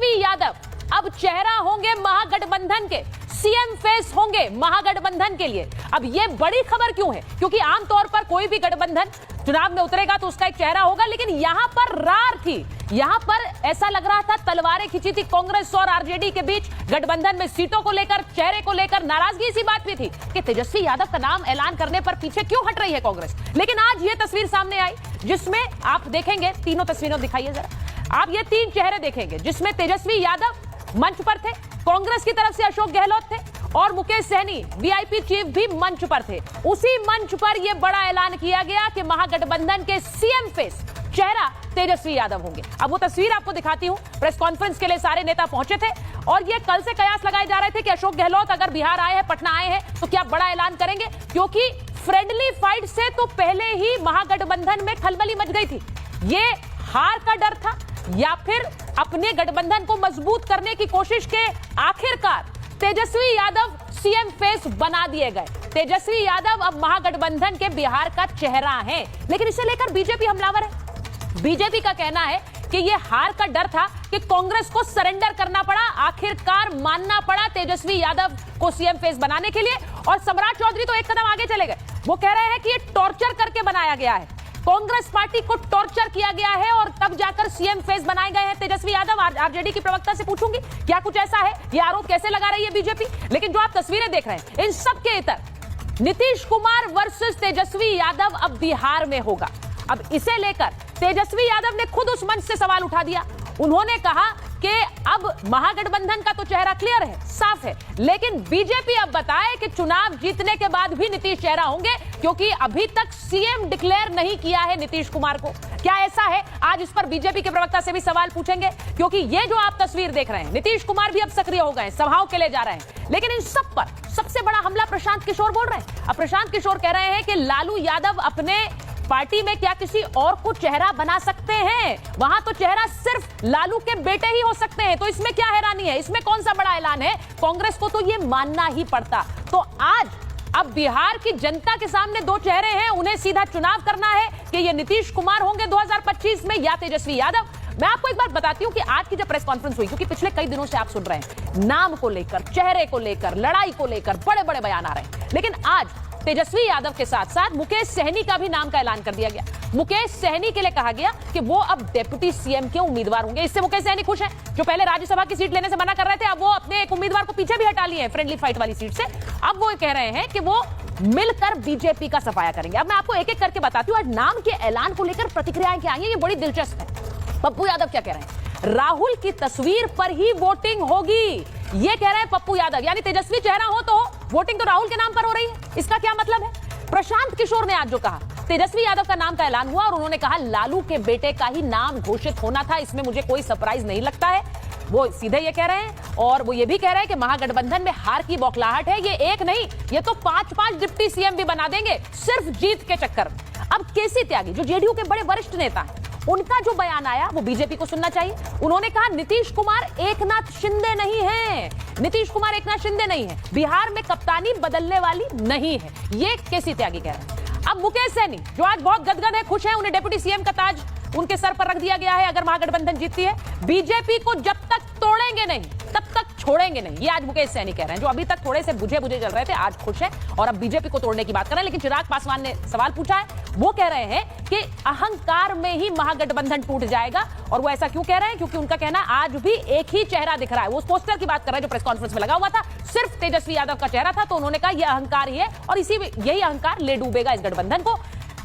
तेजस्वी यादव अब चेहरा होंगे महागठबंधन के, सीएम फेस होंगे महागठबंधन के लिए। अब ये बड़ी खबर क्यों है? क्योंकि आमतौर पर कोई भी गठबंधन चुनाव में उतरेगा तो उसका एक चेहरा होगा, लेकिन यहां पर रार थी। यहां पर ऐसा लग रहा था तलवारें खिंची थी कांग्रेस और आरजेडी के बीच गठबंधन में सीटों को लेकर, चेहरे को लेकर। नाराजगी इसी बात में थी कि तेजस्वी यादव का नाम ऐलान करने पर पीछे क्यों हट रही है कांग्रेस। लेकिन आज ये तस्वीर सामने आई जिसमें आप देखेंगे, तीनों तस्वीरों दिखाइए जरा, आप ये तीन चेहरे देखेंगे जिसमें तेजस्वी यादव मंच पर थे, कांग्रेस की तरफ से अशोक गहलोत थे और मुकेश सहनी वीआईपी चीफ भी मंच पर थे। उसी मंच पर यह बड़ा ऐलान किया गया कि महागठबंधन के सीएम फेस चेहरा तेजस्वी यादव होंगे। अब वो तस्वीर आपको दिखाती हूं। प्रेस कॉन्फ्रेंस के लिए सारे नेता पहुंचे थे और ये कल से कयास लगाए जा रहे थे कि अशोक गहलोत अगर बिहार आए हैं, पटना आए हैं, तो क्या बड़ा ऐलान करेंगे, क्योंकि फ्रेंडली फाइट से तो पहले ही महागठबंधन में खलबली मच गई थी। ये हार का डर था या फिर अपने गठबंधन को मजबूत करने की कोशिश के आखिरकार तेजस्वी यादव सीएम फेस बना दिए गए। तेजस्वी यादव अब महागठबंधन के बिहार का चेहरा है, लेकिन इसे लेकर बीजेपी हमलावर है। बीजेपी का कहना है कि यह हार का डर था कि कांग्रेस को सरेंडर करना पड़ा, आखिरकार मानना पड़ा तेजस्वी यादव को सीएम फेस बनाने के लिए। और सम्राट चौधरी तो एक कदम आगे चले गए, वो कह रहे हैं कि यह टॉर्चर करके बनाया गया है, कांग्रेस पार्टी को टॉर्चर किया गया है और तब जाकर सीएम फेस बनाए गए हैं तेजस्वी यादव। आरजेडी की प्रवक्ता से पूछूंगी क्या कुछ ऐसा है, ये आरोप कैसे लगा रही है बीजेपी। लेकिन जो आप तस्वीरें देख रहे हैं, इन सब के इतर नीतीश कुमार वर्सेस तेजस्वी यादव अब बिहार में होगा। अब इसे लेकर तेजस्वी यादव ने खुद उस मंच से सवाल उठा दिया। उन्होंने कहा कि अब महागठबंधन का तो चेहरा क्लियर है, साफ है, लेकिन बीजेपी अब बताए कि चुनाव जीतने के बाद भी नीतीश चेहरा होंगे, क्योंकि अभी तक सीएम डिक्लेयर नहीं किया है नीतीश कुमार को। क्या ऐसा है? आज इस पर बीजेपी के प्रवक्ता से भी सवाल पूछेंगे, क्योंकि ये जो आप तस्वीर देख रहे हैं, नीतीश कुमार भी अब सक्रिय हो गए, सभाओं के लिए जा रहे हैं। लेकिन इन सब पर सबसे बड़ा हमला प्रशांत किशोर बोल रहे हैं। अब प्रशांत किशोर कह रहे हैं कि लालू यादव अपने पार्टी में क्या किसी और को चेहरा बना सकते हैं? वहां तो चेहरा सिर्फ लालू के बेटे ही हो सकते हैं, तो इसमें क्या हैरानी है, इसमें कौन सा बड़ा ऐलान है? कांग्रेस को तो ये मानना ही पड़ता। तो आज अब बिहार की जनता के सामने दो चेहरे हैं, उन्हें सीधा चुनाव करना है कि ये नीतीश कुमार होंगे 2025 में या तेजस्वी यादव। मैं आपको एक बात बताती हूं कि आज की जब प्रेस कॉन्फ्रेंस हुई, क्योंकि पिछले कई दिनों से आप सुन रहे हैं नाम को लेकर, चेहरे को लेकर, लड़ाई को लेकर बड़े बड़े बयान आ रहे हैं, लेकिन आज तेजस्वी यादव के साथ साथ मुकेश सहनी का भी नाम का ऐलान कर दिया गया। मुकेश सहनी के लिए कहा गया कि वो अब डिप्टी सीएम के उम्मीदवार होंगे। इससे मुकेश सहनी खुश हैं, जो पहले राज्यसभा की सीट लेने से मना कर रहे थे, अब वो अपने एक उम्मीदवार को पीछे भी हटा लिए हैं फ्रेंडली फाइट वाली सीट से। अब वो कह रहे हैं कि वो मिलकर बीजेपी का सफाया करेंगे। अब मैं आपको एक एक करके बताती हूँ आज नाम के ऐलान को लेकर प्रतिक्रियाएं क्या आई हैं, ये बड़ी दिलचस्प है। पप्पू यादव क्या कह रहे हैं? राहुल की तस्वीर पर ही वोटिंग होगी, ये कह रहे हैं पप्पू यादव। यानी तेजस्वी चेहरा हो तो वोटिंग तो राहुल के नाम पर हो रही है, इसका क्या मतलब है? प्रशांत किशोर ने आज जो कहा, तेजस्वी यादव का नाम का ऐलान हुआ और उन्होंने कहा लालू के बेटे का ही नाम घोषित होना था, इसमें मुझे कोई सरप्राइज नहीं लगता है। वो सीधे ये कह रहे हैं और वो ये भी कह रहे हैं कि महागठबंधन में हार की बौखलाहट है, ये एक नहीं, ये तो 5-5 डिप्टी सीएम भी बना देंगे सिर्फ जीत के चक्कर में। अब केसी त्यागी जो जेडीयू के बड़े वरिष्ठ नेता हैं, उनका जो बयान आया वो बीजेपी को सुनना चाहिए। उन्होंने कहा नीतीश कुमार एकनाथ शिंदे नहीं है, नीतीश कुमार एकनाथ शिंदे नहीं है, बिहार में कप्तानी बदलने वाली नहीं है, ये केसी त्यागी कह रहे हैं। अब मुकेश सहनी जो आज बहुत गदगद है, खुश है, उन्हें डिप्टी सीएम का ताज उनके सर पर रख दिया गया है अगर महागठबंधन जीतती है। बीजेपी को जब तक तोड़ेंगे नहीं तब तक छोड़ेंगे नहीं, ये आज मुकेश सहनी कह रहे हैं, जो अभी तक थोड़े से बुझे बुझे चल रहे थे आज खुश है और अब बीजेपी को तोड़ने की बात कर रहे हैं। लेकिन चिराग पासवान ने सवाल पूछा है, वो कह रहे हैं कि अहंकार में ही महागठबंधन टूट जाएगा। और वो ऐसा क्यों कह रहे हैं? क्योंकि उनका कहना आज भी एक ही चेहरा दिख रहा है। वो पोस्टर की बात कर रहे हैं जो प्रेस कॉन्फ्रेंस में लगा हुआ था, सिर्फ तेजस्वी यादव का चेहरा था, तो उन्होंने कहा यह अहंकार ही है और यही अहंकार ले डूबेगा इस गठबंधन को।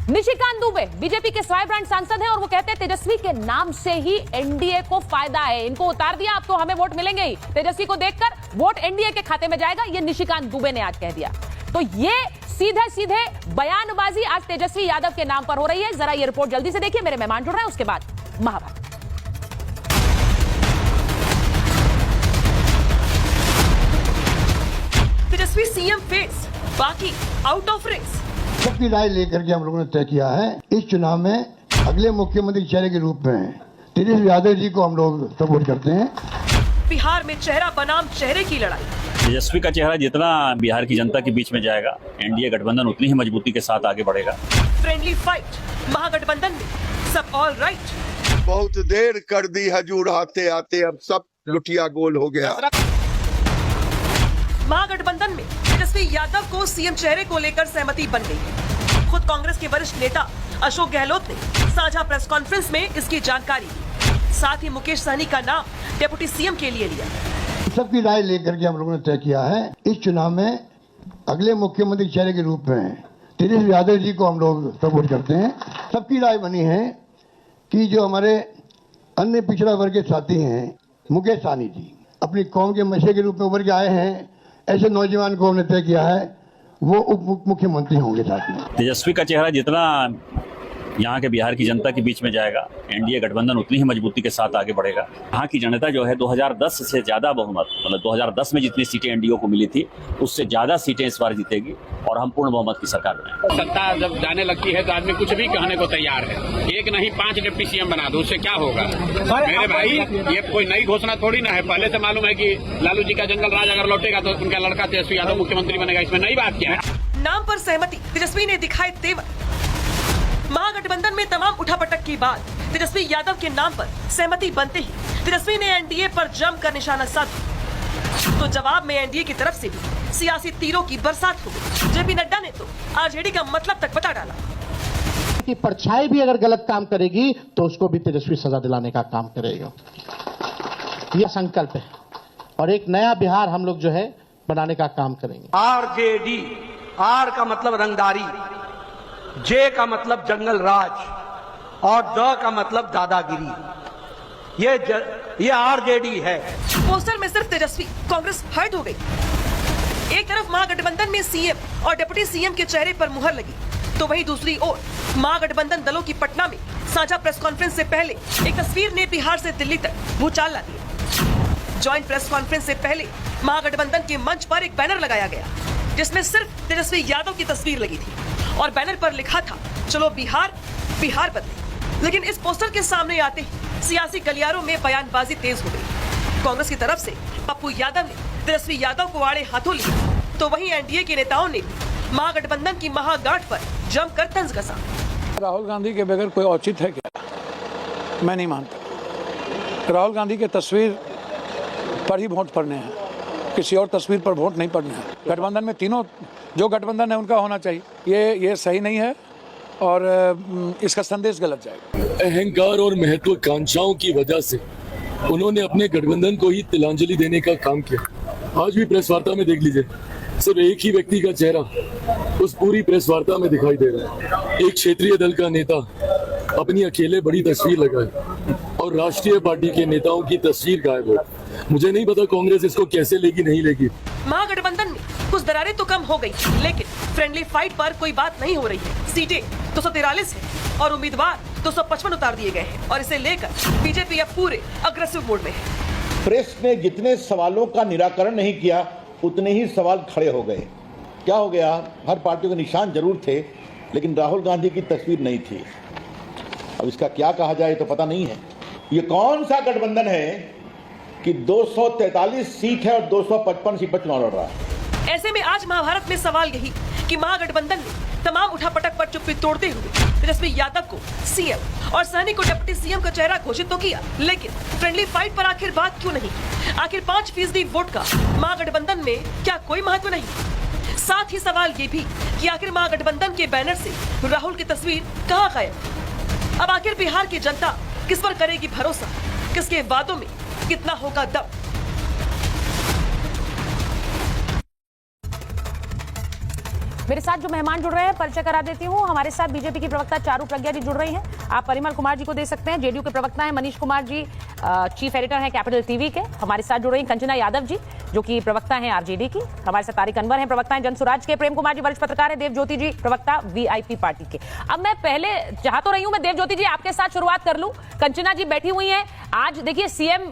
निशिकांत दुबे बीजेपी के स्वाय ब्रांड सांसद हैं और वो कहते हैं तेजस्वी के नाम से ही एनडीए को फायदा है, इनको उतार दिया, अब तो हमें वोट मिलेंगे ही, तेजस्वी को देखकर वोट एनडीए के खाते में जाएगा, ये निशिकांत दुबे ने आज कह दिया। तो ये सीधे सीधे बयानबाजी आज तेजस्वी यादव के नाम पर हो रही है। जरा ये रिपोर्ट जल्दी से देखिए, मेरे मेहमान जुड़ रहे हैं, उसके बाद महाभारत। तेजस्वी सीएम फेस, बाकी आउट ऑफ रेस। सबकी राय लेकर के हम लोगों ने तय किया है इस चुनाव में अगले मुख्यमंत्री चेहरे के रूप में तेजस्वी यादव जी को हम लोग सपोर्ट करते हैं। बिहार में चेहरा बनाम चेहरे की लड़ाई। तेजस्वी का चेहरा जितना बिहार की जनता के बीच में जाएगा, एनडीए गठबंधन उतनी ही मजबूती के साथ आगे बढ़ेगा। फ्रेंडली फाइट, महागठबंधन में सब ऑल राइट। बहुत देर कर दी हजूर आते आते, अब सब लुटिया गोल हो गया। महागठबंधन में तेजस्वी यादव को सीएम चेहरे को लेकर सहमति बन गई है। खुद कांग्रेस के वरिष्ठ नेता अशोक गहलोत ने साझा प्रेस कॉन्फ्रेंस में इसकी जानकारी दी। साथ ही मुकेश सहनी का नाम डेप्यूटी सीएम के लिए लिया। सबकी राय लेकर के हम लोगों ने तय किया है, इस चुनाव में अगले मुख्यमंत्री चेहरे के रूप में तेजस्वी यादव जी को हम लोग सपोर्ट करते हैं। सबकी राय बनी है कि जो हमारे अन्य पिछड़ा वर्ग के साथी हैं, मुकेश सहनी जी अपनी कौम के मसीहे के रूप में उभर के आए हैं, ऐसे नौजवान को हमने तय किया है वो उप मुख्यमंत्री होंगे साथ में। तेजस्वी का चेहरा जितना यहाँ के बिहार की जनता के बीच में जाएगा, एनडीए गठबंधन उतनी ही मजबूती के साथ आगे बढ़ेगा। यहाँ की जनता जो है 2010 से ज्यादा बहुमत, मतलब 2010 में जितनी सीटें एनडीए को मिली थी उससे ज्यादा सीटें इस बार जीतेगी और हम पूर्ण बहुमत की सरकार बनाएंगे। सत्ता जब जाने लगती है तो आदमी कुछ भी कहने को तैयार है। एक नहीं 5 डिप्टी सीएम बना दो, उससे क्या होगा? मेरे भाई, ये कोई नई घोषणा थोड़ी ना है, पहले से मालूम है कि लालू जी का जंगल राज अगर लौटेगा तो उनका लड़का तेजस्वी यादव मुख्यमंत्री बनेगा। इसमें नई बात क्या है? नाम पर सहमति, तेजस्वी ने दिखाए तेवर। महागठबंधन में तमाम उठापटक के बाद तेजस्वी यादव के नाम पर सहमति बनते ही तेजस्वी ने एनडीए पर जमकर निशाना साधा। तो जवाब में एनडीए की तरफ से भी सियासी तीरों की बरसात हो गई। जेपी नड्डा ने तो आरजेडी का मतलब तक बता डाला कि परछाई भी अगर गलत काम करेगी तो उसको भी तेजस्वी सजा दिलाने का काम करेगा। यह संकल्प है और एक नया बिहार हम लोग जो है बनाने का काम करेंगे। आरजेडी, आर का मतलब रंगदारी, जे का मतलब जंगल राज और द का मतलब दादागिरी। ये आरजेडी है। पोस्टर में सिर्फ तेजस्वी, कांग्रेस हर्ट हो गई। एक तरफ महागठबंधन में सीएम और डिप्टी सीएम के चेहरे पर मुहर लगी, तो वहीं दूसरी ओर महागठबंधन दलों की पटना में साझा प्रेस कॉन्फ्रेंस से पहले एक तस्वीर ने बिहार से दिल्ली तक भूचाल ला दिया। ज्वाइंट प्रेस कॉन्फ्रेंस से पहले महागठबंधन के मंच पर एक बैनर लगाया गया जिसमें सिर्फ तेजस्वी यादव की तस्वीर लगी थी और बैनर पर लिखा था, चलो बिहार बिहार बदले। लेकिन इस पोस्टर के सामने आते ही सियासी गलियारों में बयानबाजी तेज हो गई। कांग्रेस की तरफ से पप्पू यादव ने तेजस्वी यादव को आड़े हाथों लिया, तो वहीं एनडीए के नेताओं ने महागठबंधन की महागांठ पर जमकर तंज कसा। राहुल गांधी के बगैर कोई औचित्य है क्या? मैं नहीं मानता। राहुल गांधी के तस्वीर पर ही वोट पड़ने हैं, किसी और तस्वीर पर वोट नहीं पड़ने हैं। गठबंधन में तीनों जो गठबंधन है उनका होना चाहिए। ये सही नहीं है और इसका संदेश गलत जाएगा। अहंकार और महत्वाकांक्षाओं की वजह से उन्होंने अपने गठबंधन को ही तिलांजलि देने का काम किया। आज भी प्रेस वार्ता में देख लीजिए, सिर्फ एक ही व्यक्ति का चेहरा उस पूरी प्रेस वार्ता में दिखाई दे रहा है। एक क्षेत्रीय दल का नेता अपनी अकेले बड़ी तस्वीर लगाए और राष्ट्रीय पार्टी के नेताओं की तस्वीर गायब हो। मुझे नहीं पता कांग्रेस इसको कैसे लेगी, नहीं लेगी। महागठबंधन में कुछ दरारें तो कम हो गई, लेकिन फ्रेंडली फाइट पर कोई बात नहीं हो रही है। सीटें 243 है और उम्मीदवार 255 उतार दिए गए हैं और इसे लेकर बीजेपी अब पूरे अग्रेसिव मोड में है। प्रेस ने जितने सवालों का निराकरण नहीं किया उतने ही सवाल खड़े हो गए। क्या हो गया? हर पार्टी के निशान जरूर थे, लेकिन राहुल गांधी की तस्वीर नहीं थी। अब इसका क्या कहा जाए तो पता नहीं है। ये कौन सा गठबंधन है कि 243 सीट है और 255 सीट पर चुनाव लड़ रहा है। ऐसे में आज महाभारत में सवाल यही कि महागठबंधन ने तमाम उठापटक पर चुप्पी तोड़ते हुए तेजस्वी यादव को सीएम और सहनी को डिप्टी सीएम का चेहरा घोषित तो किया, लेकिन फ्रेंडली फाइट पर आखिर बात क्यों नहीं? आखिर 5% वोट का महागठबंधन में क्या कोई महत्व नहीं? साथ ही सवाल ये भी कि आखिर महागठबंधन के बैनर से राहुल की तस्वीर कहाँ गायब? अब आखिर बिहार की जनता किस पर करेगी भरोसा? किसके वादों में कितना होगा दम? मेरे साथ जो मेहमान जुड़ रहे हैं परिचय करा देती हूँ। हमारे साथ बीजेपी की प्रवक्ता चारू प्रज्ञा जी जुड़ रही हैं। आप परिमल कुमार जी को दे सकते हैं। जेडीयू के प्रवक्ता हैं मनीष कुमार जी, चीफ एडिटर हैं कैपिटल टीवी के। हमारे साथ जुड़ रही हैं कंचना यादव जी जो कि प्रवक्ता हैं आरजेडी की। हमारे साथ तारिक अनवर हैं, प्रवक्ता हैं जनसुराज के। प्रेम कुमार जी वरिष्ठ पत्रकार हैं। देवज्योति जी प्रवक्ता वीआईपी पार्टी के। अब मैं पहले चाह तो रही हूं मैं देवज्योति जी आपके साथ शुरुआत कर लूं। कंचना जी बैठी हुई हैं। आज देखिए सीएम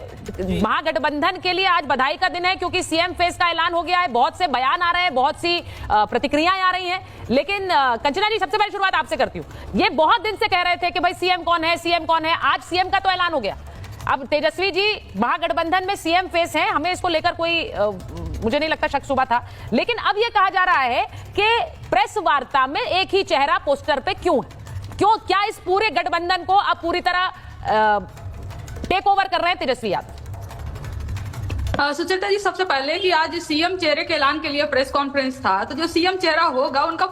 महागठबंधन के लिए आज बधाई का दिन है क्योंकि सीएम फेस का ऐलान हो गया है। बहुत से बयान आ रहे हैं, बहुत सी प्रतिक्रियाएं आ रही हैं, लेकिन कंचना जी सबसे पहले शुरुआत आपसे करती हूं। ये बहुत दिन से कह रहे थे कि भाई सीएम कौन है, सीएम कौन है। आज सीएम का तो ऐलान हो गया। अब तेजस्वी जी महागठबंधन में सीएम फेस हैं, हमें इसको लेकर कोई मुझे नहीं लगता शक सुबह था, लेकिन अब यह कहा जा रहा है कि प्रेस वार्ता में एक ही चेहरा पोस्टर पे क्यों है? क्यों? क्या इस पूरे गठबंधन को अब पूरी तरह टेक ओवर कर रहे हैं तेजस्वी यादव। सुचेता जी, सबसे पहले कि आज सीएम चेहरे के ऐलान के लिए प्रेस कॉन्फ्रेंस था, तो जो सीएम चेहरा होगा उनका